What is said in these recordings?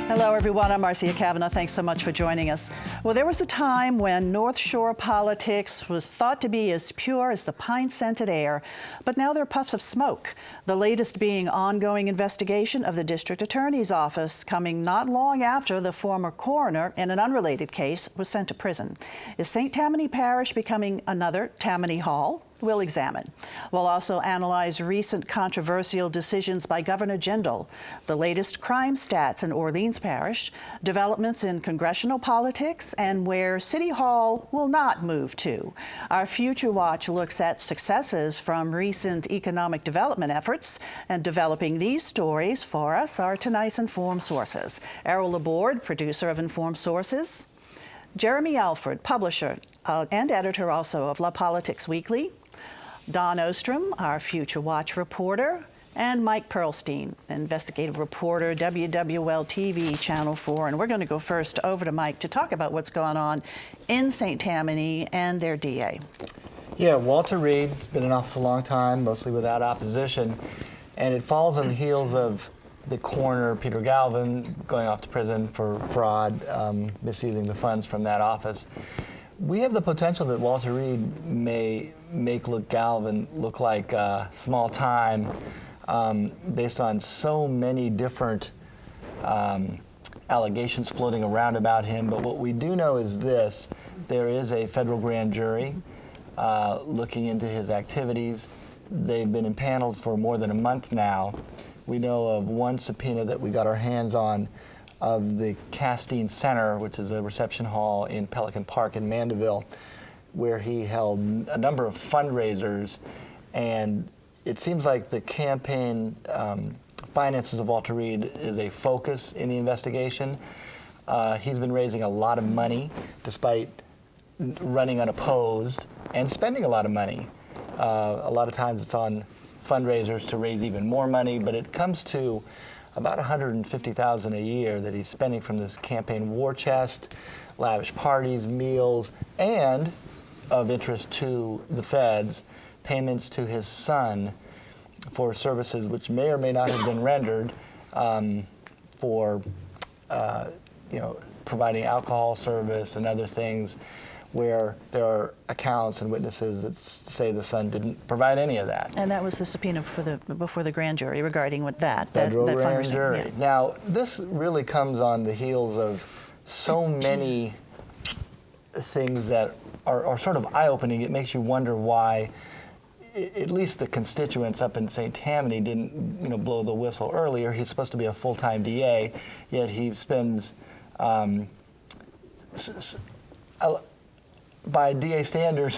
Hello, everyone. I'm Marcia Cavanaugh. Thanks so much for joining us. Well, there was a time when North Shore politics was thought to be as pure as the pine-scented air, but now there are puffs of smoke. The latest being ongoing investigation of the district attorney's office, coming not long after the former coroner in an unrelated case was sent to prison. Is St.Tammany Parish becoming another Tammany Hall? We'll examine. We'll also analyze recent controversial decisions by Governor Jindal, the latest crime stats in Orleans Parish, developments in congressional politics, and where City Hall will not move to. Our Future Watch looks at successes from recent economic development efforts, and developing these stories for us are tonight's Informed Sources. Errol, Laborde, producer of Informed Sources; Jeremy Alford, publisher and editor also of LaPolitics Weekly; Don Ostrom, our Future Watch reporter; and Mike Perlstein, investigative reporter, WWL TV, Channel 4. And we're going to go first over to Mike to talk about what's going on in St. Tammany and their DA. Yeah, Walter Reed's been in office a long time, mostly without opposition, and it falls on the heels of the coroner, Peter Galvin, going off to prison for fraud, misusing the funds from that office. We have the potential that Walter Reed may make Galvin look like small time based on so many different allegations floating around about him. But what we do know is this: there is a federal grand jury looking into his activities. They've been impaneled for more than a month now. We know of one subpoena that we got our hands on of the Castine Center, which is a reception hall in Pelican Park in Mandeville, where he held a number of fundraisers. And it seems like the campaign finances of Walter Reed is a focus in the investigation. He's been raising a lot of money despite running unopposed and spending a lot of money. A lot of times it's on fundraisers to raise even more money, but it comes to about $150,000 a year that he's spending from this campaign war chest, lavish parties, meals, and, of interest to the feds, payments to his son for services which may or may not have been rendered for providing alcohol service and other things, where there are accounts and witnesses that say the son didn't provide any of that. And that was the subpoena before the grand jury regarding what that Federal grand jury. Yeah. Now, this really comes on the heels of so many things that are sort of eye-opening. It makes you wonder why at least the constituents up in St. Tammany didn't blow the whistle earlier. He's supposed to be a full-time DA, yet he spends by DA standards,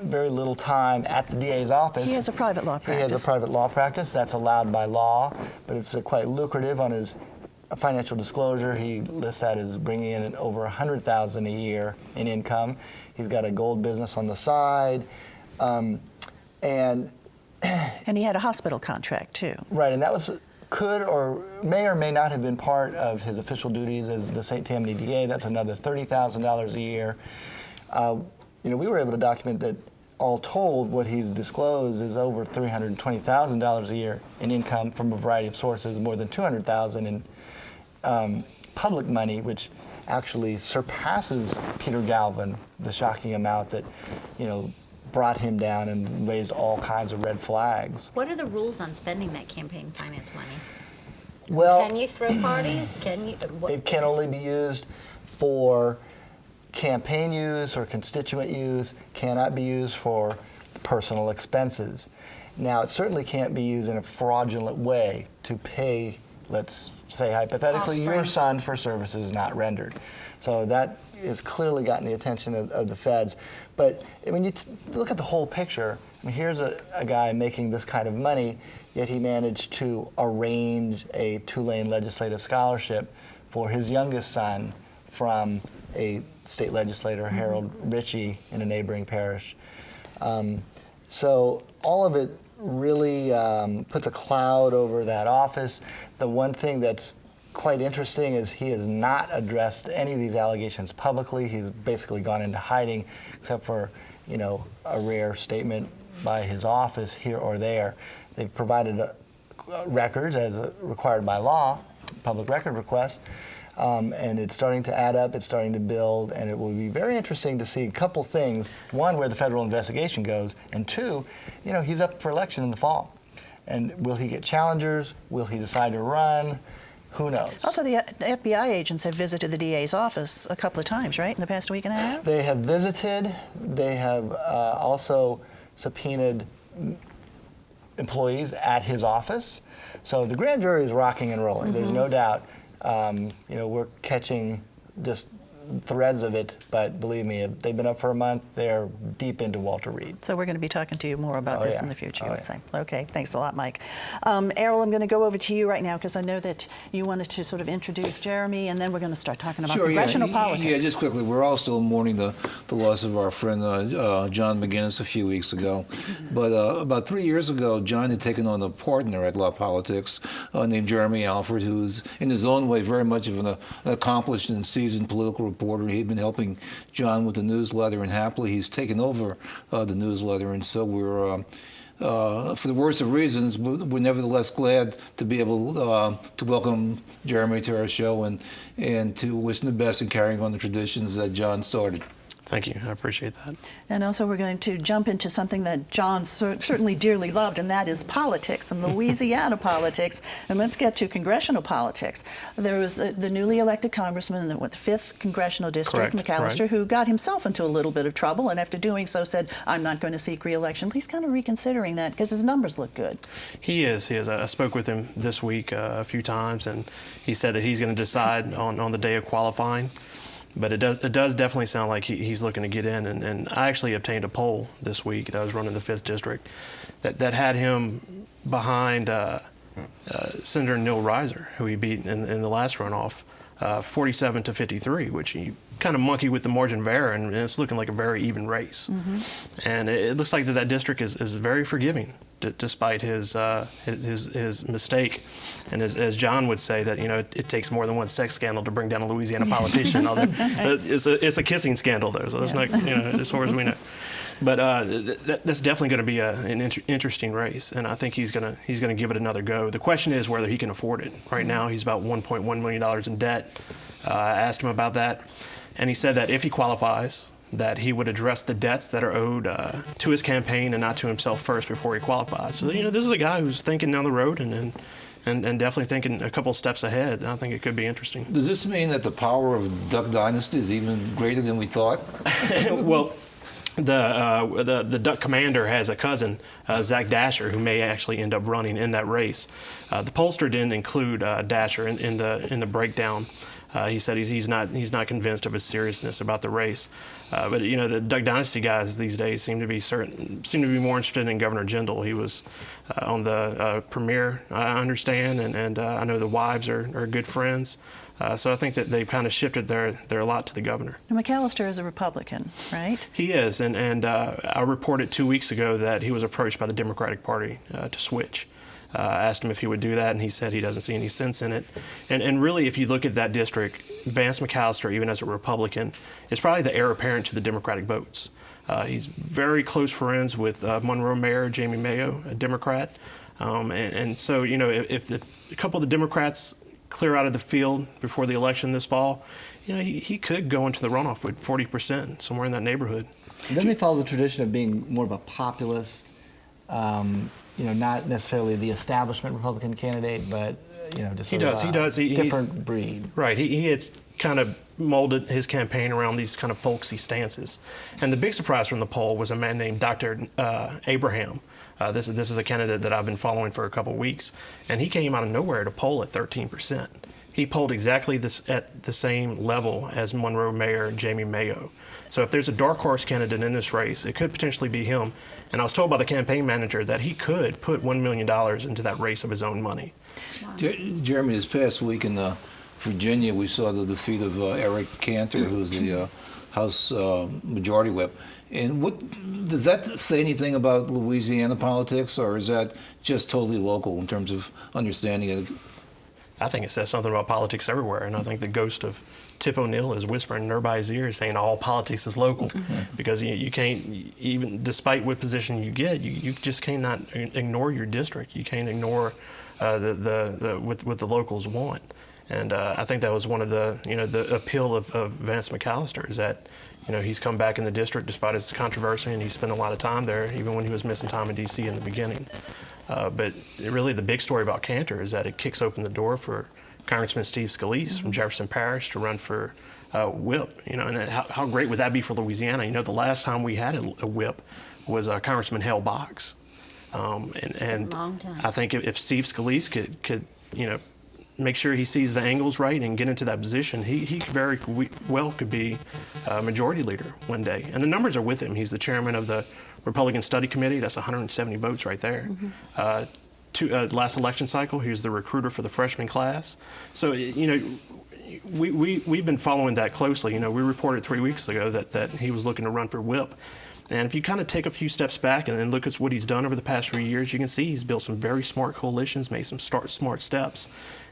very little time at the DA's office. He has a private law practice. He has a private law practice. That's allowed by law, but it's quite lucrative. On his financial disclosure, he lists that as bringing in over $100,000 a year in income. He's got a gold business on the side, and he had a hospital contract too. Right, and that could or may not have been part of his official duties as the St. Tammany DA. That's another $30,000 a year. We were able to document that all told, what he's disclosed is over $320,000 a year in income from a variety of sources, more than $200,000 in public money, which actually surpasses Peter Galvin, the shocking amount that, brought him down and raised all kinds of red flags. What are the rules on spending that campaign finance money? Well, can you throw parties? It can only be used for campaign use or constituent use, cannot be used for personal expenses. Now, it certainly can't be used in a fraudulent way to pay, let's say hypothetically, your son for services not rendered. So that has clearly gotten the attention of the feds. But when you look at the whole picture, here's a guy making this kind of money, yet he managed to arrange a Tulane legislative scholarship for his youngest son from a state legislator, Harold Ritchie, in a neighboring parish. So all of it really puts a cloud over that office. The one thing that's quite interesting is he has not addressed any of these allegations publicly. He's basically gone into hiding, except for a rare statement by his office here or there. They've provided records as required by law, public record requests, and it's starting to add up, it's starting to build, and it will be very interesting to see a couple things. One, where the federal investigation goes, and two, he's up for election in the fall. And will he get challengers? Will he decide to run? Who knows? Also, the FBI agents have visited the DA's office a couple of times, right, in the past week and a half? They have visited. They have also subpoenaed employees at his office. So the grand jury is rocking and rolling. There's no doubt. We're catching just threads of it, but believe me, they've been up for a month. They're deep into Walter Reed. So we're going to be talking to you more about this in the future, you would say. Yeah. Okay, thanks a lot, Mike. Errol, I'm going to go over to you right now because I know that you wanted to sort of introduce Jeremy, and then we're going to start talking about congressional politics. Yeah, just quickly, we're all still mourning the loss of our friend John McGinnis a few weeks ago. But about 3 years ago, John had taken on a partner at LaPolitics named Jeremy Alford, who's in his own way very much of an accomplished and seasoned political reporter. He'd been helping John with the newsletter, and happily he's taken over the newsletter. And so we're, for the worst of reasons, we're nevertheless glad to be able to welcome Jeremy to our show and to wish him the best in carrying on the traditions that John started. Thank you. I appreciate that. And also we're going to jump into something that John certainly dearly loved, and that is politics and Louisiana politics. And let's get to congressional politics. There was the newly elected congressman in the 5th Congressional District, McAllister, who got himself into a little bit of trouble, and after doing so said, I'm not going to seek re-election. But he's kind of reconsidering that because his numbers look good. He is. I spoke with him this week a few times, and he said that he's going to decide on the day of qualifying. But it does definitely sound like he's looking to get in. And I actually obtained a poll this week that was running the 5th District that had him behind Senator Neil Reiser, who he beat in the last runoff, 47 to 53, which he kind of monkeyed with the margin of error, and it's looking like a very even race. And it looks like that district is very forgiving, despite his mistake. And as John would say, that it takes more than one sex scandal to bring down a Louisiana politician. It's a kissing scandal, though, so it's not as far as we know. But that's definitely going to be an interesting race, and I think he's going to give it another go. The question is whether he can afford it. Right now, he's about $1.1 million in debt. I asked him about that, and he said that if he qualifies, that he would address the debts that are owed to his campaign and not to himself first before he qualifies. So this is a guy who's thinking down the road and definitely thinking a couple steps ahead. I think it could be interesting. Does this mean that the power of Duck Dynasty is even greater than we thought? Well, the Duck Commander has a cousin, Zach Dasher, who may actually end up running in that race. The pollster didn't include Dasher in the breakdown. He said he's not convinced of his seriousness about the race. But the Duck Dynasty guys these days seem to be more interested in Governor Jindal. He was on the premiere, I understand, and I know the wives are good friends. So I think that they've kind of shifted their lot to the governor. And McAllister is a Republican, right? He is, and I reported 2 weeks ago that he was approached by the Democratic Party to switch. I asked him if he would do that, and he said he doesn't see any sense in it. And really, if you look at that district, Vance McAllister, even as a Republican, is probably the heir apparent to the Democratic votes. He's very close friends with Monroe Mayor Jamie Mayo, a Democrat. And so, if a couple of the Democrats clear out of the field before the election this fall, he could go into the runoff with 40%, somewhere in that neighborhood. And then they follow the tradition of being more of a populist, not necessarily the establishment Republican candidate, but just he does. Different breed. Right. He had kind of molded his campaign around these kind of folksy stances. And the big surprise from the poll was a man named Dr. Abraham. This is a candidate that I've been following for a couple of weeks, and he came out of nowhere to poll at 13%. He polled exactly at the same level as Monroe Mayor Jamie Mayo. So if there's a dark horse candidate in this race, it could potentially be him. And I was told by the campaign manager that he could put $1 million into that race of his own money. Wow. Jeremy, this past week in Virginia, we saw the defeat of Eric Cantor, who's the House Majority Whip. And does that say anything about Louisiana politics, or is that just totally local in terms of understanding it? I think it says something about politics everywhere, and I think the ghost of Tip O'Neill is whispering in everybody's ear saying all politics is local, because you can't, even despite what position you get, you just cannot ignore your district. You can't ignore what the locals want. And I think that was one of the, the appeal of Vance McAllister is that, he's come back in the district despite his controversy, and he spent a lot of time there, even when he was missing time in D.C. in the beginning. But really the big story about Cantor is that it kicks open the door for Congressman Steve Scalise from Jefferson Parish to run for whip. And how great would that be for Louisiana? The last time we had a whip was Congressman Hale Boggs. And long time. I think if Steve Scalise could make sure he sees the angles right and get into that position, he very well could be majority leader one day. And the numbers are with him. He's the chairman of the Republican Study Committee. That's 170 votes right there. Last election cycle, he was the recruiter for the freshman class. So, we've been following that closely. We reported 3 weeks ago that he was looking to run for whip. And if you kind of take a few steps back and then look at what he's done over the past 3 years, you can see he's built some very smart coalitions, made some smart steps.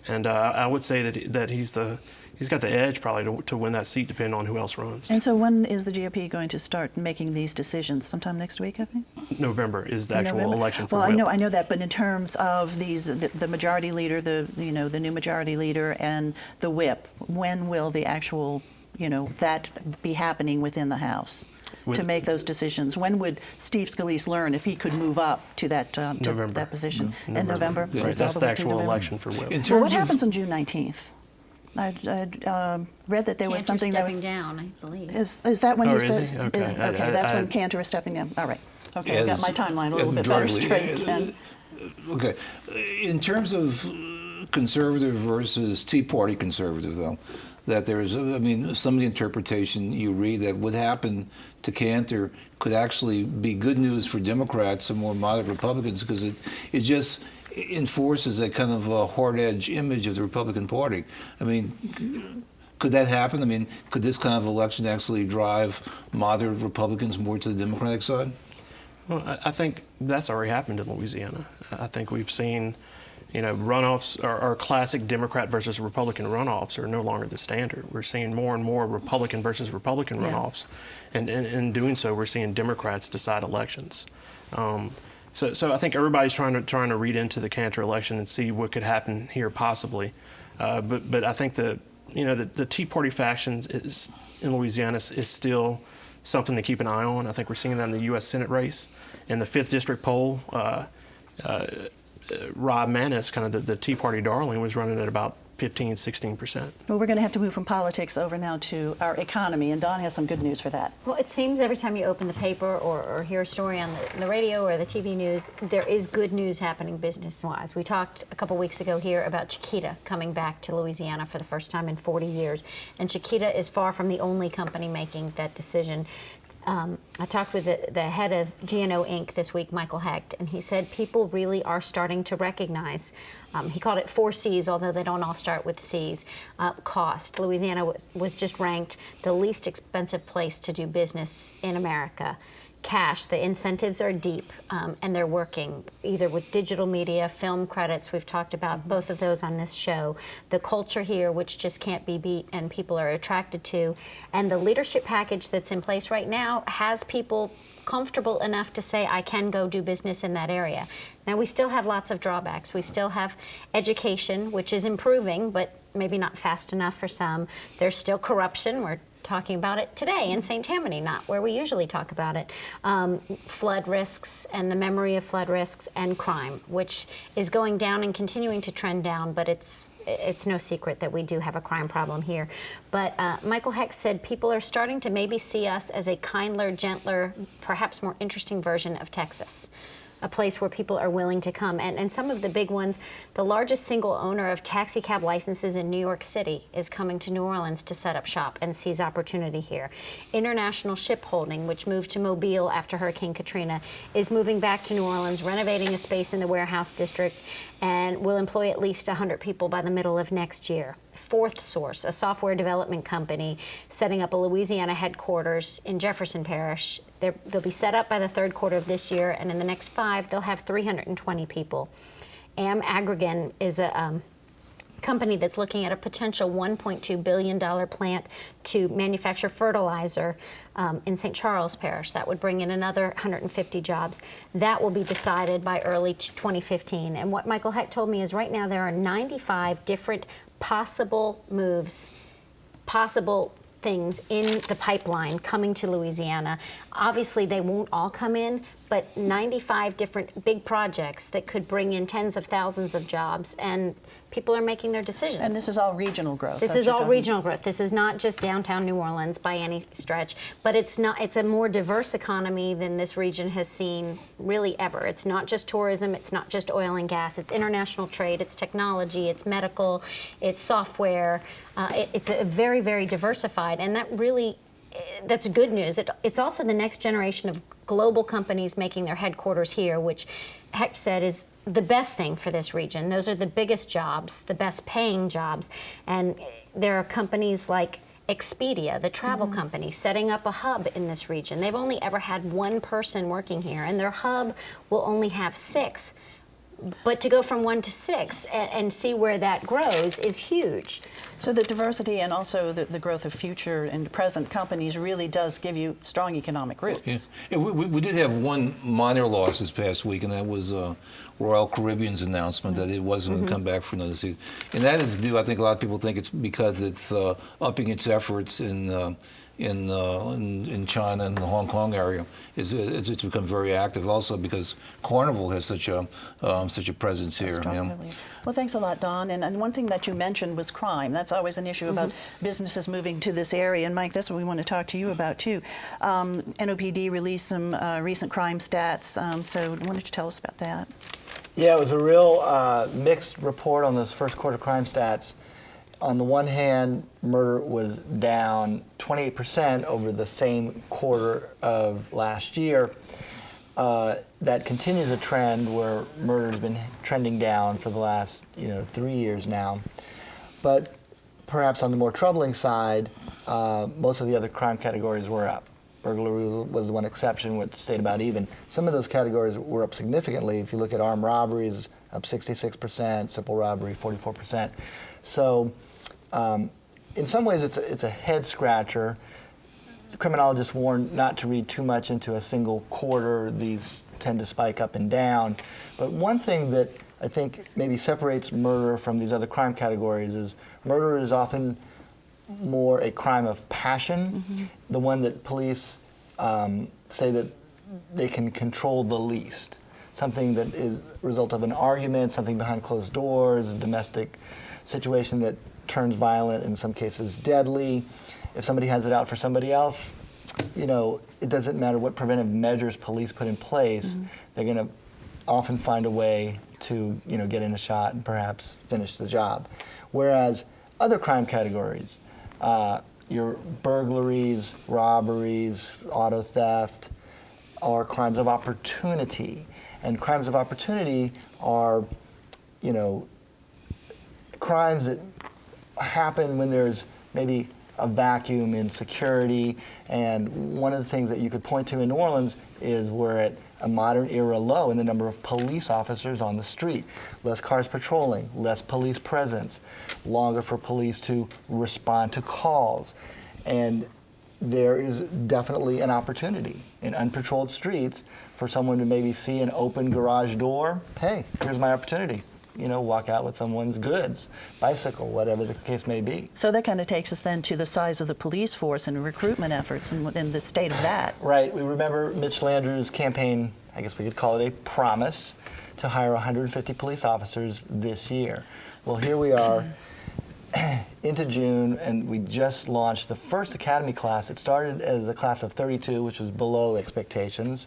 And I would say that he's got the edge probably to win that seat, depending on who else runs. And so when is the GOP going to start making these decisions? Sometime next week, I think? November is the actual election for whip. whip. Well, I know that, but in terms of the majority leader, the new majority leader and the whip, when will the actual, that be happening within the House? To make those decisions, when would Steve Scalise learn if he could move up to that that position in November? Yeah, that's the actual election for whip. Well, what happens on June 19th? I read that there was something stepping down, I believe. Is that when is he? Okay. That's when Cantor is stepping down. All right. Okay, I got my timeline a little bit better straight. Okay. In terms of conservative versus Tea Party conservative, though, that there's, some of the interpretation you read that what happened to Cantor could actually be good news for Democrats and more moderate Republicans, because it just enforces a kind of a hard-edge image of the Republican Party. Could that happen? Could this kind of election actually drive moderate Republicans more to the Democratic side? Well, I think that's already happened in Louisiana. I think we've seen, runoffs, our classic Democrat versus Republican runoffs are no longer the standard. We're seeing more and more Republican versus Republican runoffs. And in doing so, we're seeing Democrats decide elections. So I think everybody's trying to read into the Cantor election and see what could happen here possibly. But I think the Tea Party factions in Louisiana is still something to keep an eye on. I think we're seeing that in the U.S. Senate race. In the 5th District poll, Rob Maness, kind of the Tea Party darling, was running at about 15–16%. Well, we're going to have to move from politics over now to our economy, and Don has some good news for that. Well, it seems every time you open the paper or hear a story on the radio or the TV news, there is good news happening business-wise. We talked a couple weeks ago here about Chiquita coming back to Louisiana for the first time in 40 years, and Chiquita is far from the only company making that decision. I talked with the head of GNO Inc. this week, Michael Hecht, and he said people really are starting to recognize, he called it 4 C's, although they don't all start with C's, cost. Louisiana was just ranked the least expensive place to do business in America. Cash, the incentives are deep, and they're working either with digital media, film credits. We've talked about both of those on this show. The culture here, which just can't be beat and people are attracted to. And the leadership package that's in place right now has people comfortable enough to say, I can go do business in that area. Now, we still have lots of drawbacks. We still have education, which is improving, but maybe not fast enough for some. There's still corruption. We're talking about it today in St.Tammany, not where we usually talk about it. Flood risks and the memory of flood risks and crime, which is going down and continuing to trend down, but it's no secret that we do have a crime problem here. But Michael Hecht said people are starting to maybe see us as a kinder, gentler, perhaps more interesting version of Texas. A place where people are willing to come. And some of the big ones, the largest single owner of taxi cab licenses in New York City is coming to New Orleans to set up shop and seize opportunity here. International Ship Holding, which moved to Mobile after Hurricane Katrina, is moving back to New Orleans, renovating a space in the warehouse district, and will employ at least 100 people by the middle of next year. Fourth Source, a software development company, setting up a Louisiana headquarters in Jefferson Parish. They'll be set up by the 3rd quarter of this year, and in the next 5, they'll have 320 people. Am Agrogan is a company that's looking at a potential $1.2 billion plant to manufacture fertilizer in St. Charles Parish. That would bring in another 150 jobs. That will be decided by early 2015. And what Michael Hecht told me is right now there are 95 different possible moves, possible things in the pipeline coming to Louisiana. Obviously, they won't all come in, but 95 different big projects that could bring in tens of thousands of jobs, and people are making their decisions. And this is all regional growth. This is all regional growth. This is not just downtown New Orleans by any stretch, but it's a more diverse economy than this region has seen really ever. It's not just tourism, it's not just oil and gas, it's international trade, it's technology, it's medical, it's software. It's a very, very diversified, and that's good news. It's also the next generation of global companies making their headquarters here, which Heck said is the best thing for this region. Those are the biggest jobs, the best paying jobs. And there are companies like Expedia, the travel company, setting up a hub in this region. They've only ever had one person working here, and their hub will only have 6. But to go from 1 to 6 and see where that grows is huge. So the diversity and also the growth of future and present companies really does give you strong economic roots. Yeah. We did have one minor loss this past week, and that was Royal Caribbean's announcement that it wasn't going to come back for another season. And that is due, I think a lot of people think it's because it's upping its efforts in China and the Hong Kong area. It's become very active also because Carnival has such a presence here. Well, thanks a lot, Don. And one thing that you mentioned was crime. That's always an issue about businesses moving to this area. And Mike, that's what we want to talk to you about too. NOPD released some recent crime stats. So why don't you tell us about that? Yeah, it was a real mixed report on those first quarter crime stats. On the one hand, murder was down 28% over the same quarter of last year. That continues a trend where murder has been trending down for the last 3 years now. But perhaps on the more troubling side, most of the other crime categories were up. Burglary was the one exception, which stayed about even. Some of those categories were up significantly. If you look at armed robberies, up 66%, simple robbery, 44%. So in some ways, it's a head scratcher. Criminologists warn not to read too much into a single quarter. These tend to spike up and down. But one thing that I think maybe separates murder from these other crime categories is murder is often more a crime of passion, the one that police say that they can control the least. Something that is a result of an argument, something behind closed doors, a domestic situation that turns violent, in some cases deadly. If somebody has it out for somebody else, it doesn't matter what preventive measures police put in place, they're going to often find a way to get in a shot and perhaps finish the job. Whereas other crime categories, your burglaries, robberies, auto theft, are crimes of opportunity. And crimes of opportunity are, crimes that happen when there's maybe a vacuum in security. And one of the things that you could point to in New Orleans is we're at a modern era low in the number of police officers on the street. Less cars patrolling, less police presence, longer for police to respond to calls. And there is definitely an opportunity in unpatrolled streets for someone to maybe see an open garage door. Hey, here's my opportunity. Walk out with someone's goods, bicycle, whatever the case may be. So that kind of takes us then to the size of the police force and recruitment efforts and the state of that. Right. We remember Mitch Landrieu's campaign, I guess we could call it a promise, to hire 150 police officers this year. Well, here we are into June, and we just launched the first academy class. It started as a class of 32, which was below expectations.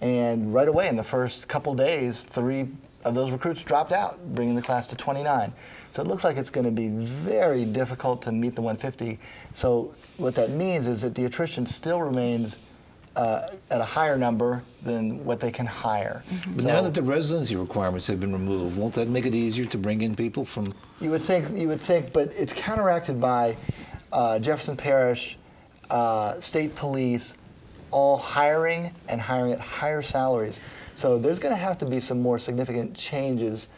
And right away, in the first couple days, 3 of those recruits dropped out, bringing the class to 29. So it looks like it's going to be very difficult to meet the 150. So what that means is that the attrition still remains at a higher number than what they can hire. But now that the residency requirements have been removed, won't that make it easier to bring in people from? You would think, but it's counteracted by Jefferson Parish, state police, all hiring and hiring at higher salaries. So there's going to have to be some more significant changes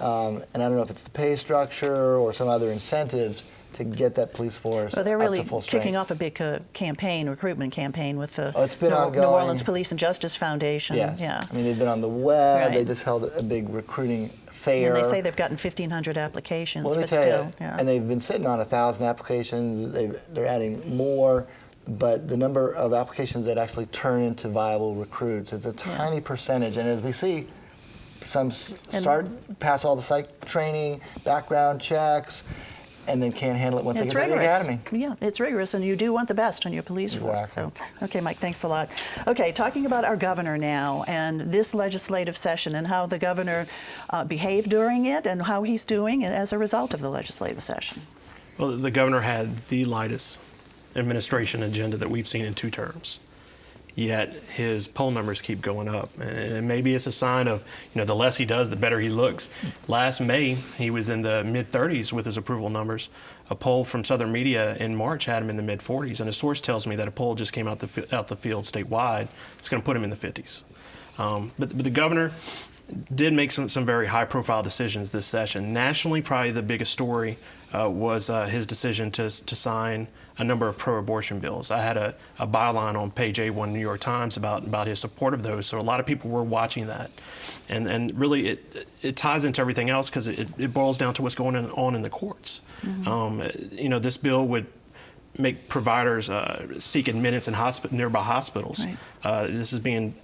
And I don't know if it's the pay structure or some other incentives to get that police force So they're up really to full strength. kicking off a big recruitment campaign with the it's been New ongoing. Orleans Police and Justice Foundation. Yes. Yeah. I mean, they've been on the web. Right. They just held a big recruiting fair. And they say they've gotten 1,500 applications, Well, let me but tell still. you, Yeah. and they've been sitting on 1,000 applications. They're adding more, but the number of applications that actually turn into viable recruits, it's a tiny percentage. And as we see, some pass all the psych training, background checks, and then can't handle it once they It's get to the rigorous. academy. Yeah, it's rigorous, and you do want the best on your police force. So, Exactly. okay, Mike, thanks a lot. Okay, talking about our governor now and this legislative session and how the governor behaved during it and how he's doing as a result of the legislative session. Well, the governor had the lightest administration agenda that we've seen in 2 terms. Yet his poll numbers keep going up, and maybe it's a sign of, the less he does, the better he looks. Last May, he was in the mid-30s with his approval numbers. A poll from Southern Media in March had him in the mid-40s, and a source tells me that a poll just came out the field statewide. It's going to put him in the 50s. But the governor did make some very high-profile decisions this session. Nationally, probably the biggest story was his decision to sign a number of pro-abortion bills. I had a byline on page A1 New York Times about his support of those, so a lot of people were watching that. And really, it ties into everything else because it boils down to what's going on in the courts. Mm-hmm. This bill would make providers seek admittance in nearby hospitals. Right. This is being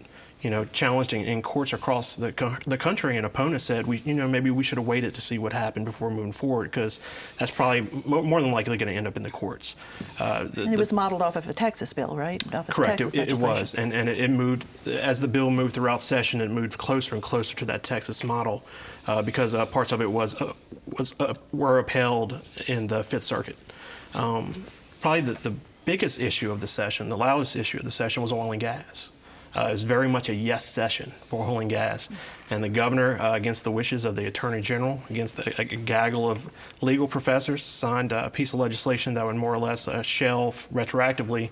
challenged in courts across the country, and opponents said, maybe we should have waited to see what happened before moving forward, because that's probably more than likely going to end up in the courts. It was modeled off of a Texas bill, right? Correct, it was, and it moved, as the bill moved throughout session, it moved closer and closer to that Texas model, because parts of it were upheld in the Fifth Circuit. Probably the biggest issue of the session, the loudest issue of the session, was oil and gas. It was very much a yes session for oil and gas. And the governor, against the wishes of the attorney general, against a gaggle of legal professors, signed a piece of legislation that would more or less shelve retroactively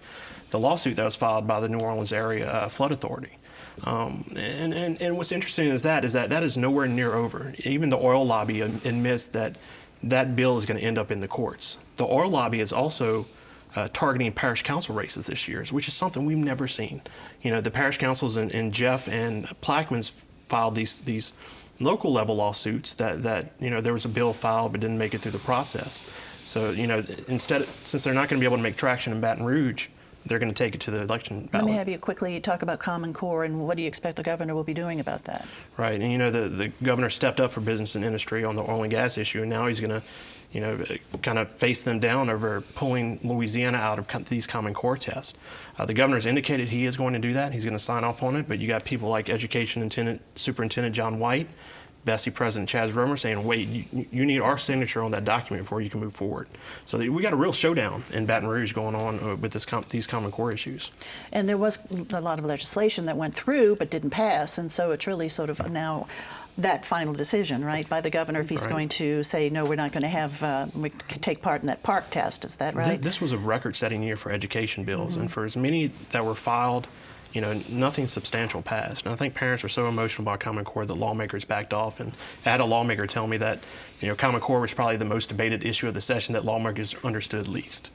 the lawsuit that was filed by the New Orleans Area Flood Authority. And what's interesting is that is nowhere near over. Even the oil lobby admits that bill is going to end up in the courts. The oil lobby is also targeting parish council races this year, which is something we've never seen. The parish councils in Jeff and Plaquemines filed these local level lawsuits that there was a bill filed but didn't make it through the process. So instead, since they're not going to be able to make traction in Baton Rouge, they're going to take it to the election ballot. Let me have you quickly talk about Common Core and what do you expect the governor will be doing about that? Right, and the governor stepped up for business and industry on the oil and gas issue, and now he's going to kind of face them down over pulling Louisiana out of these Common Core tests. The governor's indicated he is going to do that. He's going to sign off on it, but you got people like Education Superintendent John White, Bessie President Chaz Romer saying, wait, you need our signature on that document before you can move forward. So we got a real showdown in Baton Rouge going on with these Common Core issues. And there was a lot of legislation that went through but didn't pass, and so it's really sort of now that final decision, right, by the governor if he's going to say, no, we're not going to have, we take part in that park test. Is that right? This was a record-setting year for education bills, and for as many that were filed, nothing substantial passed. And I think parents were so emotional about Common Core that lawmakers backed off. And I had a lawmaker tell me that, Common Core was probably the most debated issue of the session that lawmakers understood least.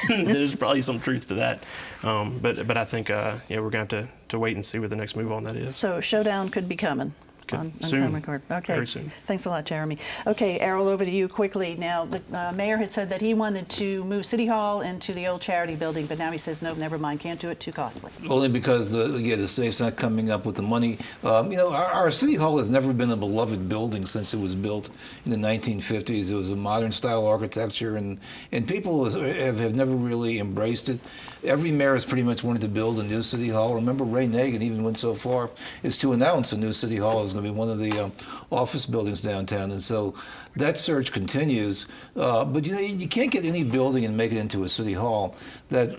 There's probably some truth to that. But I think, we're going to have to wait and see what the next move on that is. So showdown could be coming. On soon. Common Core. Okay. Very soon. Thanks a lot, Jeremy. Okay, Errol, over to you quickly. Now, the mayor had said that he wanted to move City Hall into the old charity building, but now he says, no, never mind, can't do it, too costly. Only because the state's not coming up with the money. Our City Hall has never been a beloved building since it was built in the 1950s. It was a modern style architecture, and people have never really embraced it. Every mayor has pretty much wanted to build a new City Hall. Remember, Ray Nagin even went so far as to announce a new City Hall is going to be one of the office buildings downtown, and so that search continues. But you can't get any building and make it into a city hall. That,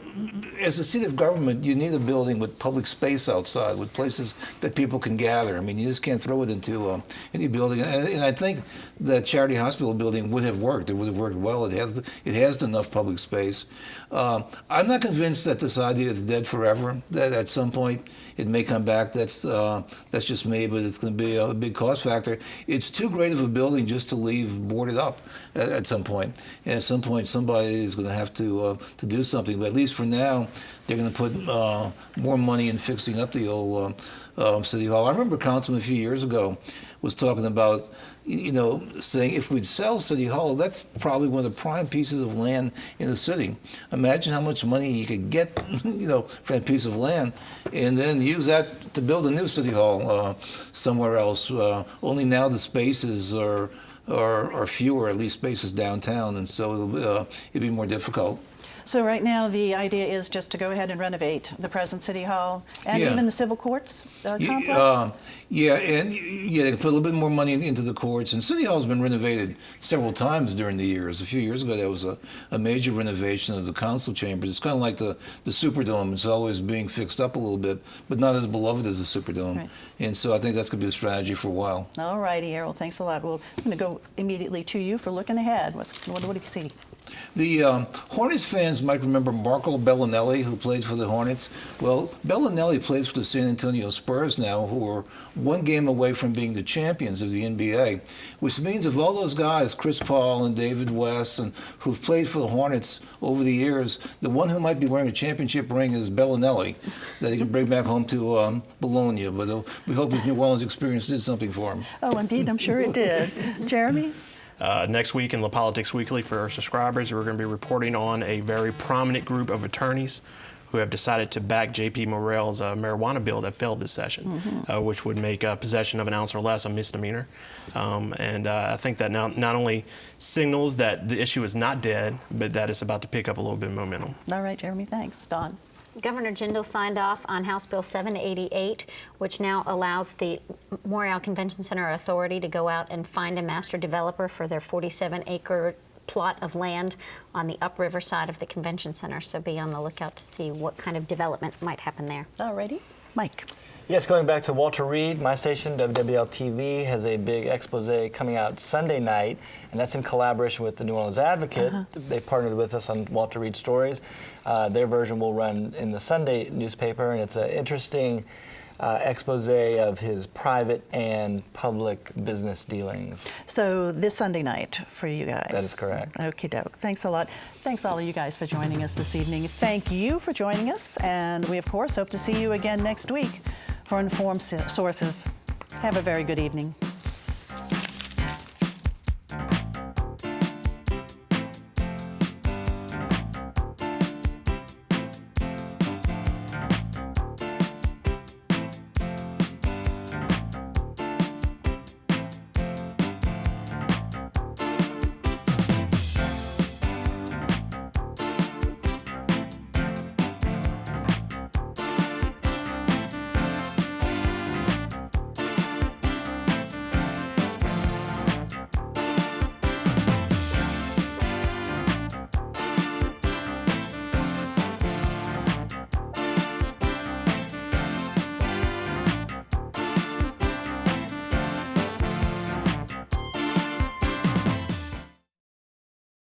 as a seat of government, you need a building with public space outside, with places that people can gather. I mean, you just can't throw it into any building. And I think the Charity Hospital building would have worked. It would have worked well. It has enough public space. I'm not convinced that this idea is dead forever. That at some point it may come back. That's just me, but it's going to be be a big cost factor. It's too great of a building just to leave boarded up at some point. And at some point, somebody is going to have to do something. But at least for now, they're going to put more money in fixing up the old City Hall. I remember Councilman a few years ago was talking about, saying if we'd sell City Hall, that's probably one of the prime pieces of land in the city. Imagine how much money you could get, for that piece of land, and then use that to build a new City Hall somewhere else. Only now the spaces are fewer, at least spaces downtown, and so it'd be more difficult. So right now, the idea is just to go ahead and renovate the present City Hall and even the civil courts complex? They put a little bit more money into the courts. And City Hall's been renovated several times during the years. A few years ago, there was a major renovation of the council chambers. It's kind of like the Superdome. It's always being fixed up a little bit, but not as beloved as the Superdome. Right. And so I think that's going to be the strategy for a while. All righty, Errol, thanks a lot. Well, I'm going to go immediately to you for looking ahead. What do you see? The Hornets fans might remember Marco Bellinelli, who played for the Hornets. Well, Bellinelli plays for the San Antonio Spurs now, who are one game away from being the champions of the NBA, which means of all those guys, Chris Paul and David West, and who've played for the Hornets over the years, the one who might be wearing a championship ring is Bellinelli, that he can bring back home to Bologna. But we hope his New Orleans experience did something for him. Oh, indeed, I'm sure it did. Jeremy? Next week in LaPolitics Weekly for our subscribers, we're going to be reporting on a very prominent group of attorneys who have decided to back J.P. Morrell's marijuana bill that failed this session, which would make possession of an ounce or less a misdemeanor. I think that not only signals that the issue is not dead, but that it's about to pick up a little bit of momentum. All right, Jeremy, thanks. Don? Governor Jindal signed off on House Bill 788, which now allows the Montreal Convention Center Authority to go out and find a master developer for their 47-acre plot of land on the upriver side of the convention center. So be on the lookout to see what kind of development might happen there. All righty. Mike? Yes, going back to Walter Reed, my station, WWL-TV, has a big expose coming out Sunday night, and that's in collaboration with the New Orleans Advocate. They partnered with us on Walter Reed Stories. Their version will run in the Sunday newspaper, and it's an interesting expose of his private and public business dealings. So this Sunday night for you guys. That is correct. Okie doke. Thanks a lot. Thanks all of you guys for joining us this evening. Thank you for joining us, and we of course hope to see you again next week for Informed Sources. Have a very good evening.